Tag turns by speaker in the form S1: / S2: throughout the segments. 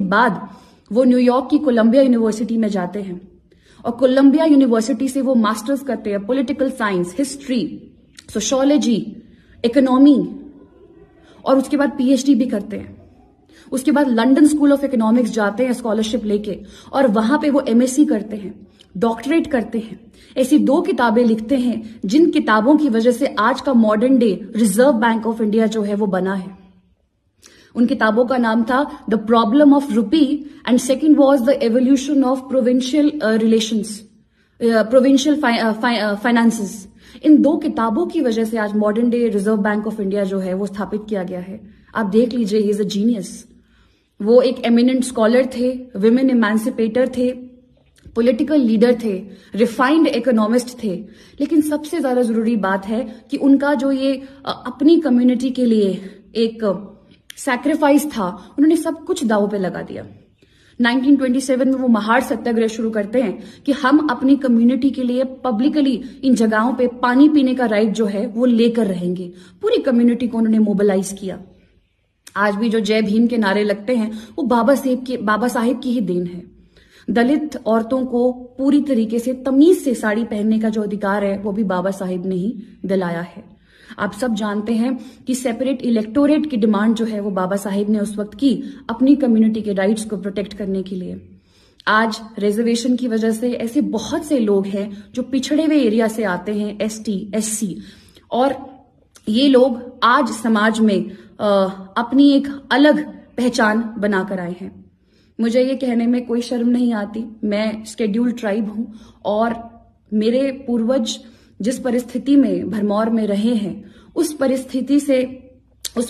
S1: बाद वो न्यूयॉर्क की कोलंबिया यूनिवर्सिटी में जाते हैं और कोलंबिया यूनिवर्सिटी से वो मास्टर्स करते हैं political science, history, sociology, economy और उसके बाद पीएचडी भी करते हैं। उसके बाद लंदन स्कूल ऑफ इकोनॉमिक्स जाते हैं स्कॉलरशिप लेके और वहां पे वो एमएससी करते हैं, डॉक्टरेट करते हैं। ऐसी 2 किताबें लिखते हैं जिन किताबों की वजह से आज का modern day reserve bank of India जो है वो बना है। उन किताबों का नाम था the problem of rupee and second was the evolution of provincial relations, provincial finances. इन 2 किताबों की वजह से आज modern day reserve bank of India जो है वो स्थापित किया गया है। आप देख लीजिए, ही इज अ जीनियस। वो एक एमिनेंट स्कॉलर थे, विमेन इमेंसिपेटर थे, पॉलिटिकल लीडर थे, रिफाइंड इकोनॉमिस्ट थे। लेकिन सबसे ज्यादा जरूरी बात है कि उनका जो ये अपनी कम्युनिटी के लिए एक सैक्रिफाइस था, उन्होंने सब कुछ दांव पे लगा दिया। 1927 में वो महार सत्याग्रह शुरू करते हैं कि हम अपनी कम्युनिटी के लिए पब्लिकली इन जगहों पे पानी पीने का राइट जो है वो लेकर रहेंगे। पूरी कम्युनिटी को उन्होंने मोबिलाइज किया। आज भी जो जय भीम के नारे लगते हैं वो बाबा साहेब की ही देन है। दलित औरतों को पूरी तरीके से तमीज से साड़ी पहनने का जो अधिकार है वो भी बाबा साहेब ने ही दिलाया है। आप सब जानते हैं कि सेपरेट इलेक्टोरेट की डिमांड जो है वो बाबा साहेब ने उस वक्त की अपनी कम्युनिटी के राइट्स को प्रोटेक्ट करने के लिए। आज रिजर्वेशन की वजह से ऐसे बहुत से लोग हैं जो पिछड़े हुए एरिया से आते हैं, एसटी, एससी, और ये लोग आज समाज में अपनी एक अलग पहचान बनाकर आए हैं। मुझे ये कहने में कोई शर्म नहीं आती, मैं शेड्यूल्ड ट्राइब हूं और मेरे पूर्वज जिस परिस्थिति में भरमौर में रहे हैं उस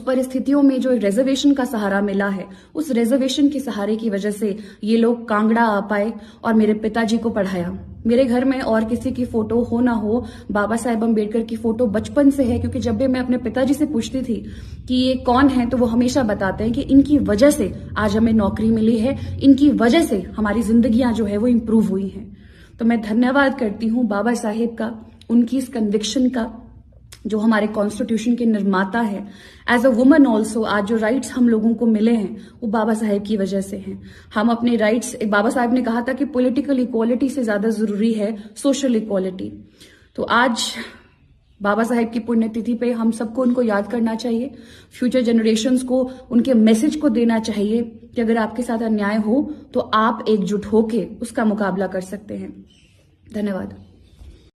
S1: परिस्थितियों में जो रिजर्वेशन का सहारा मिला है, उस रिजर्वेशन के सहारे की वजह से ये लोग कांगड़ा आ पाए और मेरे पिताजी को पढ़ाया। मेरे घर में और किसी की फोटो हो ना हो, बाबा साहेब अम्बेडकर की फोटो बचपन से है, क्योंकि जब भी मैं अपने पिताजी से पूछती थी कि ये कौन है तो वो हमेशा बताते हैं कि इनकी वजह से आज हमें नौकरी मिली है, इनकी वजह से हमारी जिंदगियां जो है वो इम्प्रूव हुई हैं। तो मैं धन्यवाद करती हूँ बाबा साहेब का, उनकी इस कन्विक्शन का, जो हमारे कॉन्स्टिट्यूशन के निर्माता है। एज अ वुमन ऑल्सो आज जो राइट्स हम लोगों को मिले हैं वो बाबा साहेब की वजह से हैं। हम अपने राइट्स, बाबा साहेब ने कहा था कि पॉलिटिकल इक्वालिटी से ज्यादा जरूरी है सोशल इक्वालिटी। तो आज बाबा साहेब की पुण्यतिथि पे हम सबको उनको याद करना चाहिए, फ्यूचर जनरेशन्स को उनके मैसेज को देना चाहिए कि अगर आपके साथ अन्याय हो तो आप एकजुट होके उसका मुकाबला कर सकते हैं। धन्यवाद।